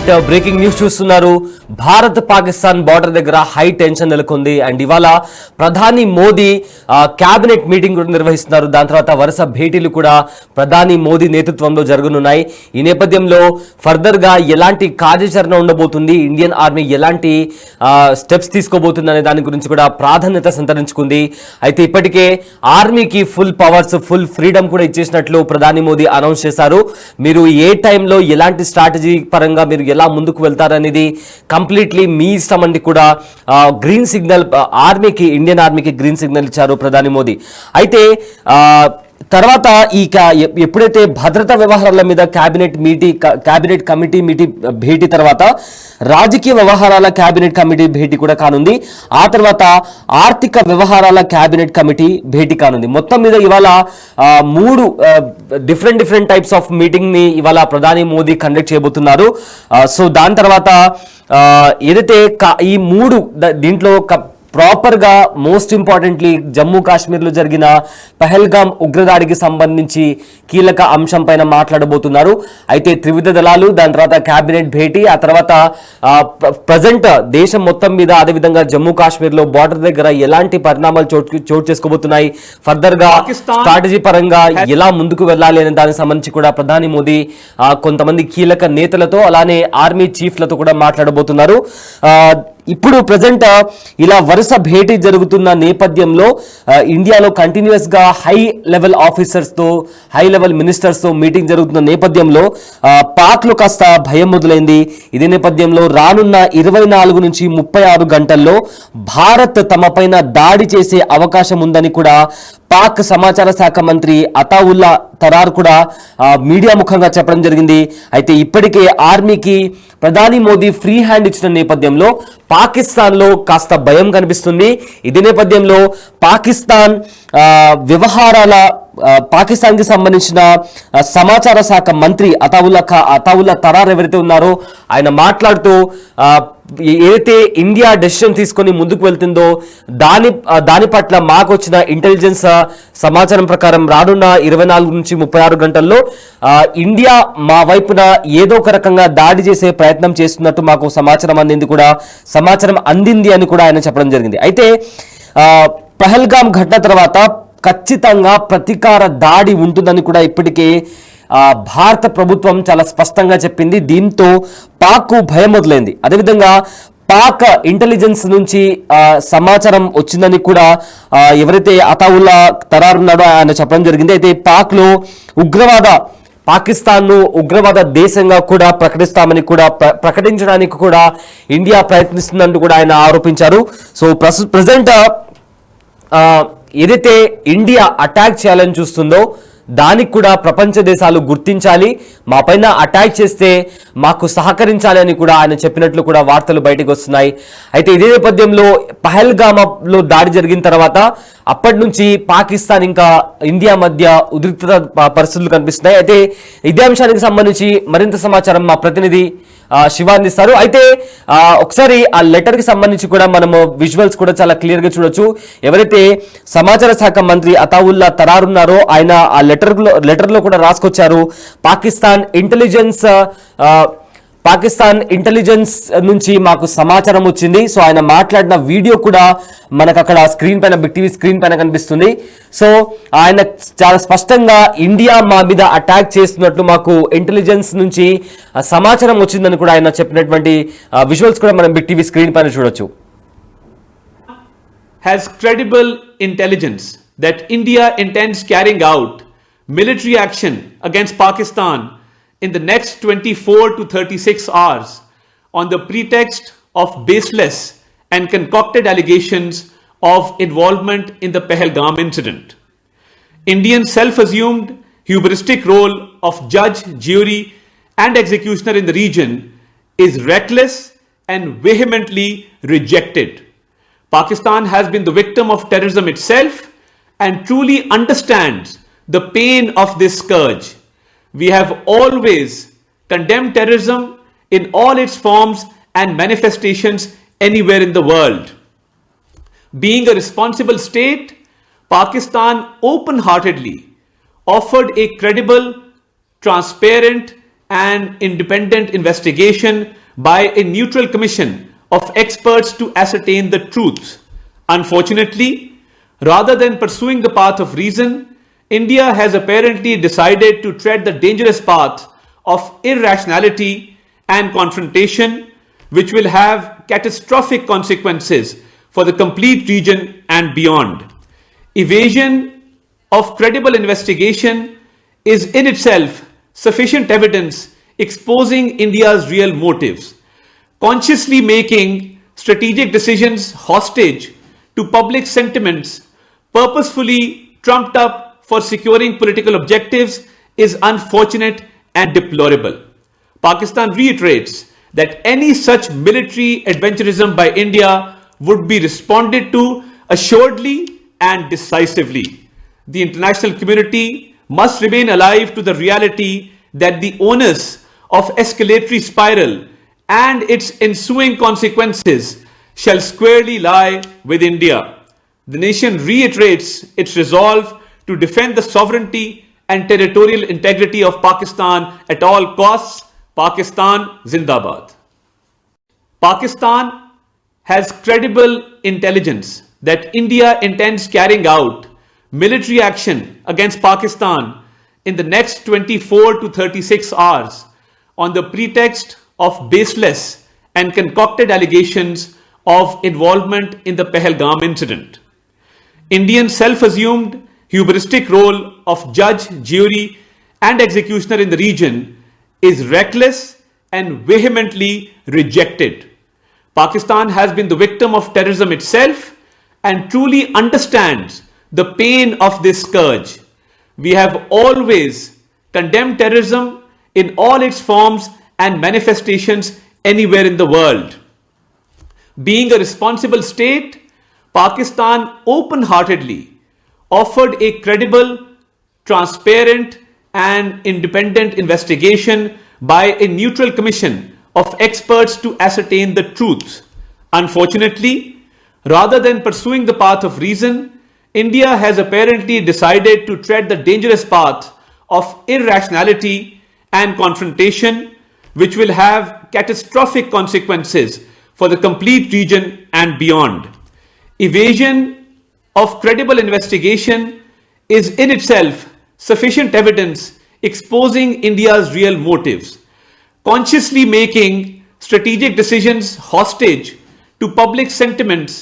Right, breaking news చూస్తున్నారు. Bharat Pakistan border దగ్గర high tension నెలకొంది. అండ్ ఇవాళ ప్రధాని మోదీ క్యాబినెట్ మీటింగ్ కూడా నిర్వహిస్తున్నారు. దాని తర్వాత వరుస భేటీలు కూడా ప్రధాని మోదీ నేతృత్వంలో జరగనున్నాయి. ఈ నేపథ్యంలో ఫర్దర్ గా ఎలాంటి కార్యాచరణ ఉండబోతుంది, ఇండియన్ ఆర్మీ ఎలాంటి స్టెప్స్ తీసుకోబోతుంది అనే దాని గురించి కూడా ప్రాధాన్యత సంతరించుకుంది. అయితే ఇప్పటికే ఆర్మీకి ఫుల్ పవర్స్, ఫుల్ ఫ్రీడమ్ కూడా ఇచ్చేసినట్లు ప్రధాని మోదీ అనౌన్స్ చేశారు. మీరు ఏ టైంలో ఎలాంటి స్ట్రాటజీ పరంగా మీరు ఎలా ముందుకు వెళ్తారనేది కంప్లీట్లీ మీ ఇష్టం అని కూడా గ్రీన్ సిగ్నల్ ఆర్మీకి, ఇండియన్ ఆర్మీకి గ్రీన్ సిగ్నల్ ఇచ్చారు ప్రధాని మోదీ. అయితే తర్వాత ఎప్పుడైతే భద్రతా వ్యవహారాల మీద క్యాబినెట్ కమిటీ భేటీ తర్వాత రాజకీయ వ్యవహారాల క్యాబినెట్ కమిటీ భేటీ కూడా కానుంది. ఆ తర్వాత ఆర్థిక వ్యవహారాల క్యాబినెట్ కమిటీ భేటీ కానుంది. మొత్తం మీద ఇవాళ 3 డిఫరెంట్ టైప్స్ ఆఫ్ మీటింగ్ ని ఇవాళ ప్రధాని మోదీ కండక్ట్ చేయబోతున్నారు. సో దాని తర్వాత ఏదైతే ఈ 3 దీంట్లో ప్రాపర్ గా మోస్ట్ ఇంపార్టెంట్లీ జమ్మూ కాశ్మీర్ లో జరిగిన పహల్గామ్ ఉగ్రదాడికి సంబంధించి కీలక అంశం పైన మాట్లాడబోతున్నారు. అయితే త్రివిధ దళాలు, దాని తర్వాత కేబినెట్ భేటీ, ఆ తర్వాత ప్రజెంట్ దేశం మొత్తం మీద, అదేవిధంగా జమ్మూ కాశ్మీర్ లో బార్డర్ దగ్గర ఎలాంటి పరిణామాలు చోటు చేసుకోబోతున్నాయి, ఫర్దర్ గా స్ట్రాటజీ పరంగా ఎలా ముందుకు వెళ్ళాలి అనే దానికి సంబంధించి కూడా ప్రధాని మోదీ కొంతమంది కీలక నేతలతో అలానే ఆర్మీ చీఫ్లతో కూడా మాట్లాడబోతున్నారు. ఇప్పుడు ప్రజెంట్ ఇలా వరుస భేటీ జరుగుతున్న నేపథ్యంలో ఇండియాలో కంటిన్యూస్ గా హై లెవెల్ ఆఫీసర్స్ తో, హై లెవెల్ మినిస్టర్స్ తో మీటింగ్ జరుగుతున్న నేపథ్యంలో పాక్ లో కాస్త భయం మొదలైంది. ఇదే నేపథ్యంలో రానున్న 24 నుంచి 36 గంటల్లో భారత్ తమ పైన దాడి చేసే అవకాశం ఉందని కూడా పాక్ సమాచార శాఖ మంత్రి అతావుల్లా తరార్ కూడా మీడియా ముఖంగా చెప్పడం జరిగింది. అయితే ఇప్పటికే ఆర్మీకి ప్రధాని మోదీ ఫ్రీ హ్యాండ్ ఇచ్చిన నేపథ్యంలో పాకిస్తాన్ లో కాస్త భయం కనిపిస్తుంది. ఇదే నేపథ్యంలో పాకిస్తాన్ కి సంబంధించిన సమాచార శాఖ మంత్రి అతావుల్లా తరార్ ఎవరైతే ఉన్నారో ఆయన మాట్లాడుతూ ఏదైతే ఇండియా డెసిషన్ తీసుకొని ముందుకు వెళ్తుందో దాని పట్ల మాకు వచ్చిన ఇంటెలిజెన్స్ సమాచారం ప్రకారం రానున్న 24 నుంచి 36 గంటల్లో ఇండియా మా వైపున ఏదో ఒక రకంగా దాడి చేసే ప్రయత్నం చేస్తున్నట్టు మాకు సమాచారం అందింది అని కూడా ఆయన చెప్పడం జరిగింది. అయితే పహల్గామ్ ఘటన తర్వాత ఖచ్చితంగా ప్రతీకార దాడి ఉంటుందని కూడా ఇప్పటికే భారత ప్రభుత్వం చాలా స్పష్టంగా చెప్పింది. దీంతో పాక్ భయం మొదలైంది. అదేవిధంగా పాక్ ఇంటెలిజెన్స్ నుంచి సమాచారం వచ్చిందని కూడా ఎవరైతే అతావుల్లా తరార్ ఉన్నాడో ఆయన చెప్పడం జరిగింది. అయితే పాక్ లో పాకిస్తాన్ ను ఉగ్రవాద దేశంగా కూడా ప్రకటించడానికి కూడా ఇండియా ప్రయత్నిస్తుందంటూ కూడా ఆయన ఆరోపించారు. సో ప్రజెంట్ ఏదైతే ఇండియా అటాక్ చేయాలని చూస్తుందో దానికి కూడా ప్రపంచ దేశాలు గుర్తించాలి, మా పైన అటాక్ చేస్తే మాకు సహకరించాలి అని కూడా ఆయన చెప్పినట్లు కూడా వార్తలు బయటకు వస్తున్నాయి. అయితే ఇదే నేపథ్యంలో పహల్గామ్లో దాడి జరిగిన తర్వాత అప్పటి నుంచి పాకిస్తాన్ ఇంకా ఇండియా మధ్య ఉద్రిక్తత పరిస్థితులు కనిపిస్తున్నాయి. అయితే ఇదే అంశానికి సంబంధించి మరింత సమాచారం మా ప్రతినిధి శివ అందిస్తారు. అయితే ఒకసారి ఆ లెటర్ కి సంబంధించి కూడా మనము విజువల్స్ కూడా చాలా క్లియర్ గా చూడొచ్చు. ఎవరైతే సమాచార శాఖ మంత్రి అతావుల్లా తరార్ ఉన్నారో ఆయన ఆ లెటర్ లో కూడా రాసుకొచ్చారు, పాకిస్తాన్ ఇంటెలిజెన్స్ నుంచి మాకు సమాచారం వచ్చింది. సో ఆయన మాట్లాడిన వీడియో కూడా మనకు అక్కడ బిగ్ టీవీ స్క్రీన్ పైన కనిపిస్తుంది. సో ఆయన చాలా స్పష్టంగా ఇండియా మా మీద అటాక్ చేస్తున్నట్లు మాకు ఇంటెలిజెన్స్ నుంచి సమాచారం వచ్చిందని కూడా ఆయన చెప్పినటువంటి విజువల్స్ కూడా మనం బిగ్ టీవీ స్క్రీన్ పైన చూడొచ్చు. Has credible intelligence that India intends carrying out military action against Pakistan in the next 24 to 36 hours on the pretext of baseless and concocted allegations of involvement in the Pahalgam incident. India's self-assumed hubristic role of judge, jury and executioner in the region is reckless and vehemently rejected. Pakistan has been the victim of terrorism itself and truly understands the pain of this scourge. We have always condemned terrorism in all its forms and manifestations anywhere in the world. Being a responsible state, Pakistan open-heartedly offered a credible, transparent and independent investigation by a neutral commission of experts to ascertain the truth. Unfortunately, rather than pursuing the path of reason, India has apparently decided to tread the dangerous path of irrationality and confrontation, which will have catastrophic consequences for the complete region and beyond. Evasion of credible investigation is in itself sufficient evidence exposing India's real motives. Consciously making strategic decisions hostage to public sentiments, purposefully trumped up for securing political objectives, is unfortunate and deplorable. Pakistan reiterates that any such military adventurism by India would be responded to assuredly and decisively. The international community must remain alive to the reality that the onus of escalatory spiral and its ensuing consequences shall squarely lie with India. The nation reiterates its resolve to defend the sovereignty and territorial integrity of Pakistan at all costs. Pakistan Zindabad. Pakistan has credible intelligence that India intends carrying out military action against Pakistan in the next 24 to 36 hours on the pretext of baseless and concocted allegations of involvement in the Pahalgam incident. India's self-assumed hubristic role of judge, jury, and executioner in the region is reckless and vehemently rejected. Pakistan has been the victim of terrorism itself and truly understands the pain of this scourge. We have always condemned terrorism in all its forms and manifestations anywhere in the world. Being a responsible state, Pakistan open-heartedly offered a credible, transparent, and independent investigation by a neutral commission of experts to ascertain the truth. Unfortunately, rather than pursuing the path of reason, India has apparently decided to tread the dangerous path of irrationality and confrontation, which will have catastrophic consequences for the complete region and beyond. Evasion of credible investigation is in itself sufficient evidence exposing India's real motives. Consciously making strategic decisions hostage to public sentiments,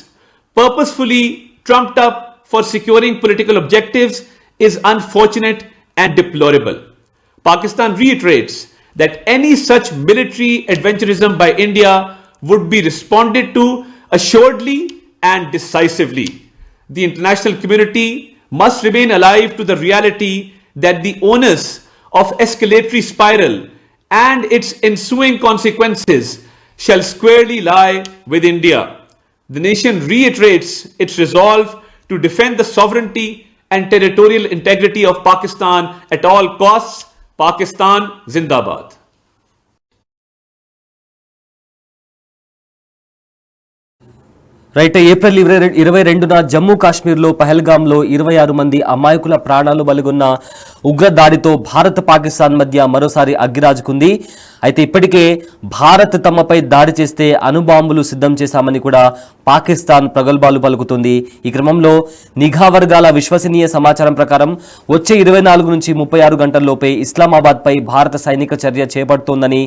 purposefully trumped up for securing political objectives, is unfortunate and deplorable. Pakistan reiterates that any such military adventurism by India would be responded to assuredly and decisively. The international community must remain alive to the reality that the onus of escalatory spiral and its ensuing consequences shall squarely lie with India. The nation reiterates its resolve to defend the sovereignty and territorial integrity of Pakistan at all costs. Pakistan Zindabad. Right. April 22న జమ్మూ కాశ్మీర్లో పహల్గాంలో 26 మంది అమాయకుల ప్రాణాలు బలిగొన్న ఉగ్రదాడితో భారత్ పాకిస్తాన్ మధ్య మరోసారి అగ్గిరాజుకుంది. అయితే ఇప్పటికే భారత్ తమపై దాడి చేస్తే అణుబాంబులు సిద్ధం చేశామని కూడా పాకిస్తాన్ ప్రగల్భాలు పలుకుతుంది. ఈ క్రమంలో నిఘా వర్గాల విశ్వసనీయ సమాచారం ప్రకారం వచ్చే 24 నుంచి 36 గంటల్లోపే ఇస్లామాబాద్పై భారత సైనిక చర్య చేపడుతోందని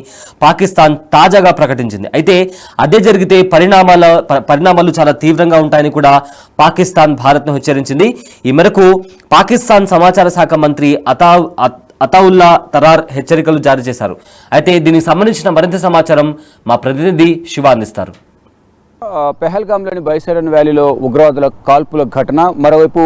పాకిస్తాన్ తాజాగా ప్రకటించింది. అయితే అదే జరిగితే పరిణామాలు చాలా తీవ్రంగా ఉంటాయని కూడా పాకిస్తాన్ భారత్ను హెచ్చరించింది. ఈ మేరకు పాకిస్తాన్ సమాచార శాఖ మంత్రి అతావుల్లా తరార్ హెచ్చరికలు జారీ చేశారు. అయితే దీనికి సంబంధించిన మరింత సమాచారం మా ప్రతినిధి శివ అందిస్తారు. పెహల్గాంలోని బైసరన్ వ్యాలీలో ఉగ్రవాదుల కాల్పుల ఘటన, మరోవైపు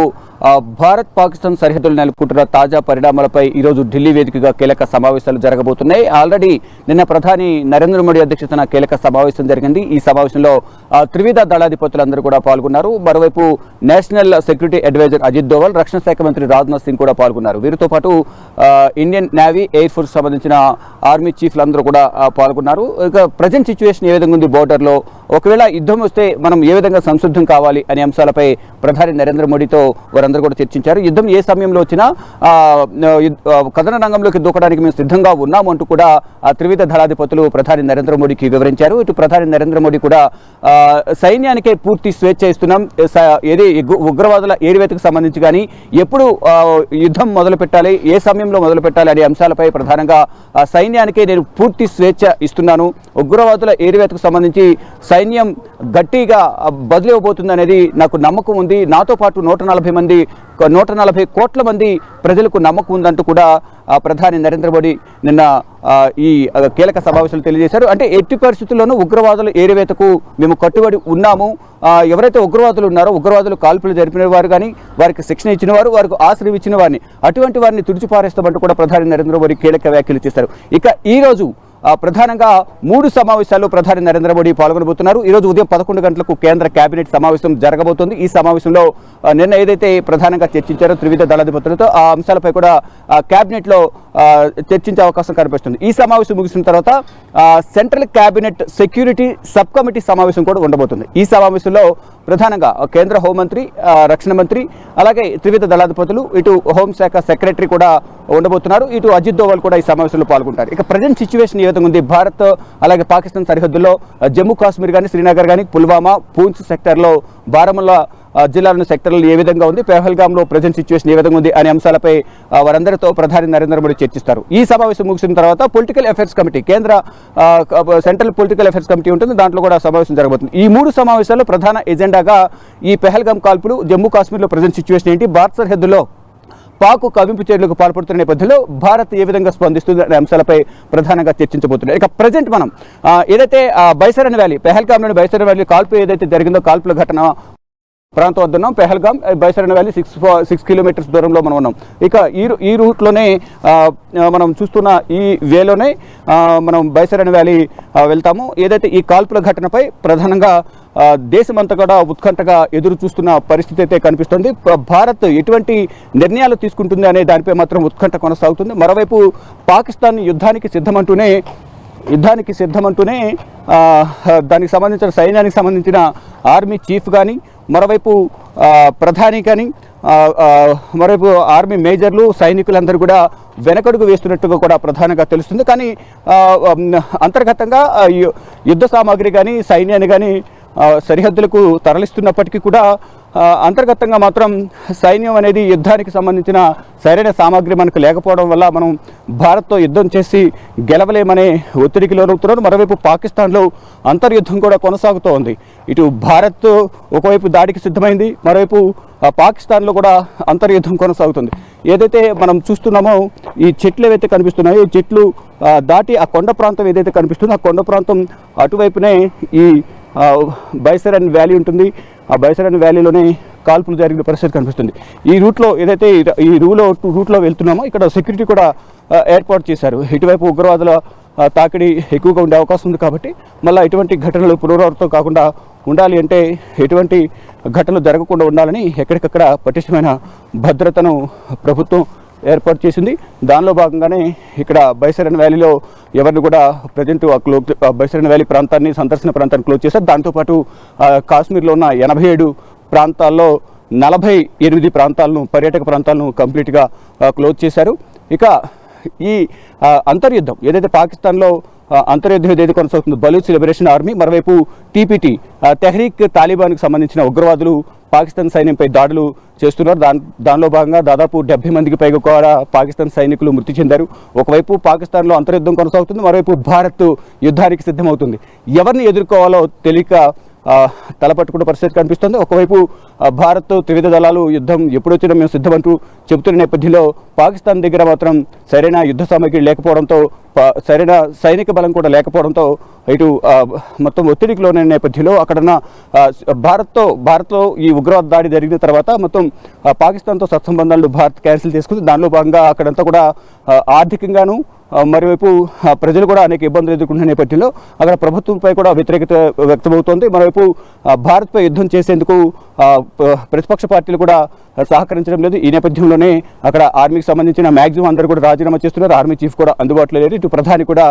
భారత్ పాకిస్తాన్ సరిహద్దులు నెలకొంటున్న తాజా పరిణామాలపై ఈరోజు ఢిల్లీ వేదికగా కీలక సమావేశాలు జరగబోతున్నాయి. ఆల్రెడీ నిన్న ప్రధాని నరేంద్ర మోడీ అధ్యక్షతన కీలక సమావేశం జరిగింది. ఈ సమావేశంలో త్రివిధ దళాధిపతులందరూ కూడా పాల్గొన్నారు. మరోవైపు national security adviser Ajit Doval, రక్షణ శాఖ మంత్రి రాజ్నాథ్ సింగ్ కూడా పాల్గొన్నారు. వీరితో పాటు ఇండియన్ నేవీ, ఎయిర్ ఫోర్స్ సంబంధించిన ఆర్మీ చీఫ్లందరూ కూడా పాల్గొన్నారు. ఇక ప్రజెంట్ సిచ్యువేషన్ ఏ విధంగా ఉంది బోర్డర్లో, ఒకవేళ యుద్ధం వస్తే మనం ఏ విధంగా సంసిద్ధం కావాలి అనే అంశాలపై ప్రధాని నరేంద్ర మోడీతో వారందరూ కూడా చర్చించారు. యుద్ధం ఏ సమయంలో వచ్చినా కథన రంగంలోకి దూకడానికి మేము సిద్ధంగా ఉన్నాము అంటూ కూడా త్రివిధ దళాధిపతులు ప్రధాని నరేంద్ర మోడీకి వివరించారు. ఇటు ప్రధాని నరేంద్ర మోడీ కూడా సైన్యానికే పూర్తి స్వేచ్ఛ ఇస్తున్నాం, ఏది ఉగ్రవాదుల ఏరివేతకు సంబంధించి కానీ ఎప్పుడు యుద్ధం మొదలు పెట్టాలి, ఏ సమయంలో మొదలు పెట్టాలి అనే అంశాలపై ప్రధానంగా సైన్యానికే నేను పూర్తి స్వేచ్ఛ ఇస్తున్నాను, ఉగ్రవాదుల ఏరివేతకు సంబంధించి సైన్యం గట్టిగా బదిలివ్వబోతుంది అనేది నాకు నమ్మకం ఉంది, నాతో పాటు 140 కోట్ల మంది ప్రజలకు నమ్మకం ఉందంటూ కూడా ప్రధాని నరేంద్ర మోడీ నిన్న ఈ కీలక సమావేశాలు తెలియజేశారు. అంటే ఎట్టి పరిస్థితుల్లోనూ ఉగ్రవాదుల ఏరివేతకు మేము కట్టుబడి ఉన్నాము, ఎవరైతే ఉగ్రవాదులు ఉన్నారో ఉగ్రవాదులు కాల్పులు జరిపిన వారు కానీ వారికి శిక్షణ ఇచ్చిన వారు, వారికి ఆశ్రయం ఇచ్చిన వారిని అటువంటి వారిని తుడిచిపారేస్తామంటూ కూడా ప్రధాని నరేంద్ర మోడీ కీలక వ్యాఖ్యలు చేశారు. ఇక ఈ రోజు ప్రధానంగా 3 సమావేశాల్లో ప్రధాని నరేంద్ర మోడీ పాల్గొనబోతున్నారు. ఈరోజు ఉదయం 11 గంటలకు కేంద్ర కేబినెట్ సమావేశం జరగబోతోంది. ఈ సమావేశంలో నిన్న ఏదైతే ప్రధానంగా చర్చించారో త్రివిధ దళాధిపతులతో ఆ అంశాలపై కూడా కేబినెట్లో చర్చించే అవకాశం కనిపిస్తుంది. ఈ సమావేశం ముగిసిన తర్వాత central cabinet security sub committee సమావేశం కూడా ఉండబోతుంది. ఈ సమావేశంలో ప్రధానంగా కేంద్ర హోంమంత్రి, రక్షణ మంత్రి, అలాగే త్రివిధ దళాధిపతులు, ఇటు హోంశాఖ సెక్రటరీ కూడా ఉండబోతున్నారు. ఇటు అజిత్ దోవల్ కూడా ఈ సమావేశంలో పాల్గొంటారు. ఇక ప్రజెంట్ సిచ్యువేషన్ ఏ విధంగా ఉంది, భారత్ అలాగే పాకిస్తాన్ సరిహద్దుల్లో జమ్మూ కాశ్మీర్ కానీ, శ్రీనగర్ కానీ, పుల్వామా, పూంచ్ సెక్టర్లో, బారాముల్లా జిల్లాలోని సెక్టర్లు ఏ విధంగా ఉంది, పెహల్గాంలో ప్రజెంట్ సిచ్యువేషన్ ఏ విధంగా ఉంది అనే అంశాలపై వారందరితో ప్రధాని నరేంద్ర మోడీ చర్చిస్తారు. ఈ సమావేశం ముగిసిన తర్వాత పొలిటికల్ అఫైర్స్ కమిటీ, కేంద్ర సెంట్రల్ పొలిటికల్ అఫైర్స్ కమిటీ ఉంటుంది, దాంట్లో కూడా సమావేశం జరగబోతుంది. ఈ 3 సమావేశాల్లో ప్రధాన ఎజెండాగా ఈ పెహల్గాం కాల్పులు, జమ్మూ కాశ్మీర్లో ప్రజెంట్ సిచ్యువేషన్ ఏంటి, భారత్ సరిహద్దులో పాక్ కవింపు చర్యలకు పాల్పడుతున్న నేపథ్యంలో భారత్ ఏ విధంగా స్పందిస్తుంది అనే అంశాలపై ప్రధానంగా చర్చించబోతున్నారు. ఇక ప్రజెంట్ మనం ఏదైతే బైసరన్ వ్యాలీ, పెహల్గాంలోని బైసరన్ వ్యాలీ కాల్పు ఏదైతే జరిగిందో, కాల్పుల ఘటన ప్రాంతం వద్ద ఉన్నాం. పెహల్గాం బైసరన్ వ్యాలీ 6 కిలోమీటర్స్ దూరంలో మనం ఉన్నాం. ఇక ఈ రూట్లోనే మనం చూస్తున్న ఈ వేలోనే మనం బైసరన్ వ్యాలీ వెళ్తాము. ఏదైతే ఈ కాల్పుల ఘటనపై ప్రధానంగా దేశమంతా కూడా ఉత్కంఠగా ఎదురు చూస్తున్న పరిస్థితి అయితే కనిపిస్తుంది. భారత్ ఎటువంటి నిర్ణయాలు తీసుకుంటుంది అనే దానిపై మాత్రం ఉత్కంఠ కొనసాగుతుంది. మరోవైపు పాకిస్తాన్ యుద్ధానికి సిద్ధమంటూనే దానికి సంబంధించిన సైన్యానికి సంబంధించిన ఆర్మీ చీఫ్ కానీ, మరోవైపు ప్రధాని కానీ, మరోవైపు ఆర్మీ మేజర్లు, సైనికులందరూ కూడా వెనకడుగు వేస్తున్నట్టుగా కూడా ప్రధానంగా తెలుస్తుంది. కానీ అంతర్గతంగా యుద్ధ సామాగ్రి కానీ, సైన్యాన్ని కానీ సరిహద్దులకు తరలిస్తున్నప్పటికీ కూడా అంతర్గతంగా మాత్రం సైన్యం అనేది యుద్ధానికి సంబంధించిన సరైన సామాగ్రి మనకు లేకపోవడం వల్ల మనం భారత్తో యుద్ధం చేసి గెలవలేమనే ఒత్తిడికి లోనవుతున్నారు. మరోవైపు పాకిస్తాన్లో అంతర్యుద్ధం కూడా కొనసాగుతూ ఉంది. ఇటు భారత్ ఒకవైపు దాడికి సిద్ధమైంది, మరోవైపు పాకిస్తాన్లో కూడా అంతర్యుద్ధం కొనసాగుతుంది. ఏదైతే మనం చూస్తున్నామో ఈ చెట్లు ఏవైతే కనిపిస్తున్నాయో, ఈ చెట్లు దాటి ఆ కొండ ప్రాంతం ఏదైతే కనిపిస్తుందో ఆ కొండ ప్రాంతం అటువైపునే ఈ బైసరన్ వ్యాలీ ఉంటుంది. ఆ బైసరన్ వ్యాలీలోనే కాల్పులు జరిగిన పరిస్థితి కనిపిస్తుంది. ఈ రూట్లో ఏదైతే ఈ రూట్లో వెళ్తున్నామో ఇక్కడ సెక్యూరిటీ కూడా ఏర్పాటు చేశారు. ఇటువైపు ఉగ్రవాదుల తాకిడి ఎక్కువగా ఉండే అవకాశం ఉంది కాబట్టి మళ్ళీ ఇటువంటి ఘటనలు పునరావృతం కాకుండా ఉండాలి అంటే, ఎటువంటి ఘటనలు జరగకుండా ఉండాలని ఎక్కడికక్కడ పటిష్టమైన భద్రతను ప్రభుత్వం ఏర్పాటు చేసింది. దానిలో భాగంగానే ఇక్కడ బైసరన్ వ్యాలీలో ఎవరిని కూడా ప్రజెంట్ బైసరన్ వ్యాలీ ప్రాంతాన్ని, సందర్శన ప్రాంతాన్ని క్లోజ్ చేశారు. దాంతోపాటు కాశ్మీర్లో ఉన్న 87 ప్రాంతాల్లో 48 ప్రాంతాలను, పర్యాటక ప్రాంతాలను కంప్లీట్గా క్లోజ్ చేశారు. ఇక ఈ అంతర్యుద్ధం ఏదైతే పాకిస్తాన్లో అంతర్యుద్ధం ఏదైతే కొనసాగుతుందో, బలూచ్ లిబరేషన్ ఆర్మీ, మరోవైపు టీపీటీ తెహ్రీక్ తాలిబాన్కి సంబంధించిన ఉగ్రవాదులు పాకిస్తాన్ సైన్యంపై దాడులు చేస్తున్నారు. దానిలో భాగంగా దాదాపు 70 మందికి పైగా కూడా పాకిస్తాన్ సైనికులు మృతి చెందారు. ఒకవైపు పాకిస్తాన్లో అంతర్యుద్ధం కొనసాగుతుంది, మరోవైపు భారత్ యుద్ధానికి సిద్ధమవుతుంది. ఎవరిని ఎదుర్కోవాలో తెలియక తలపట్టుకున్న పరిస్థితి కనిపిస్తుంది. ఒకవైపు భారత్ త్రివిధ దళాలు యుద్ధం ఎప్పుడు వచ్చినా మేము సిద్ధమంటూ చెబుతున్న నేపథ్యంలో పాకిస్తాన్ దగ్గర మాత్రం సరైన యుద్ధ సామగ్రి లేకపోవడంతో, సరైన సైనిక బలం కూడా లేకపోవడంతో ఇటు మొత్తం ఒత్తిడికి లోనైన నేపథ్యంలో అక్కడున్న భారత్లో ఈ ఉగ్రవాద దాడి జరిగిన తర్వాత మొత్తం పాకిస్తాన్తో సత్సంబంధాలు భారత్ క్యాన్సిల్ చేసుకుంది. దానిలో భాగంగా అక్కడంతా కూడా ఆర్థికంగాను, మరోవైపు ప్రజలు కూడా అనేక ఇబ్బందులు ఎదుర్కొంటున్న నేపథ్యంలో అక్కడ ప్రభుత్వంపై కూడా వ్యతిరేకత వ్యక్తమవుతోంది. మరోవైపు భారత్పై యుద్ధం చేసేందుకు ప్రతిపక్ష పార్టీలు కూడా సహకరించడం లేదు. ఈ నేపథ్యంలోనే అక్కడ ఆర్మీకి సంబంధించిన మ్యాక్సిమం అందరూ కూడా రాజీనామా చేస్తున్నారు. ఆర్మీ చీఫ్ కూడా అందుబాటులో లేరు. ఇటు ప్రధాని కూడా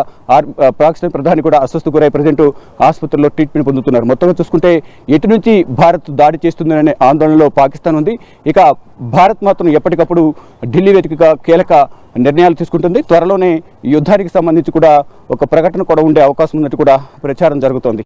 పాకిస్తాన్ ప్రధాని కూడా అస్వస్థకు గురై ప్రజెంట్ ఆసుపత్రిలో ట్రీట్మెంట్ పొందుతున్నారు. మొత్తంగా చూసుకుంటే ఎటు నుంచి భారత్ దాడి చేస్తుందనే ఆందోళనలో పాకిస్తాన్ ఉంది. ఇక భారత్ మాత్రం ఎప్పటికప్పుడు ఢిల్లీ వేదికగా కీలక నిర్ణయాలు తీసుకుంటుంది. త్వరలోనే యుద్ధానికి సంబంధించి కూడా ఒక ప్రకటన కూడా ఉండే అవకాశం ఉన్నట్టు కూడా ప్రచారం జరుగుతోంది.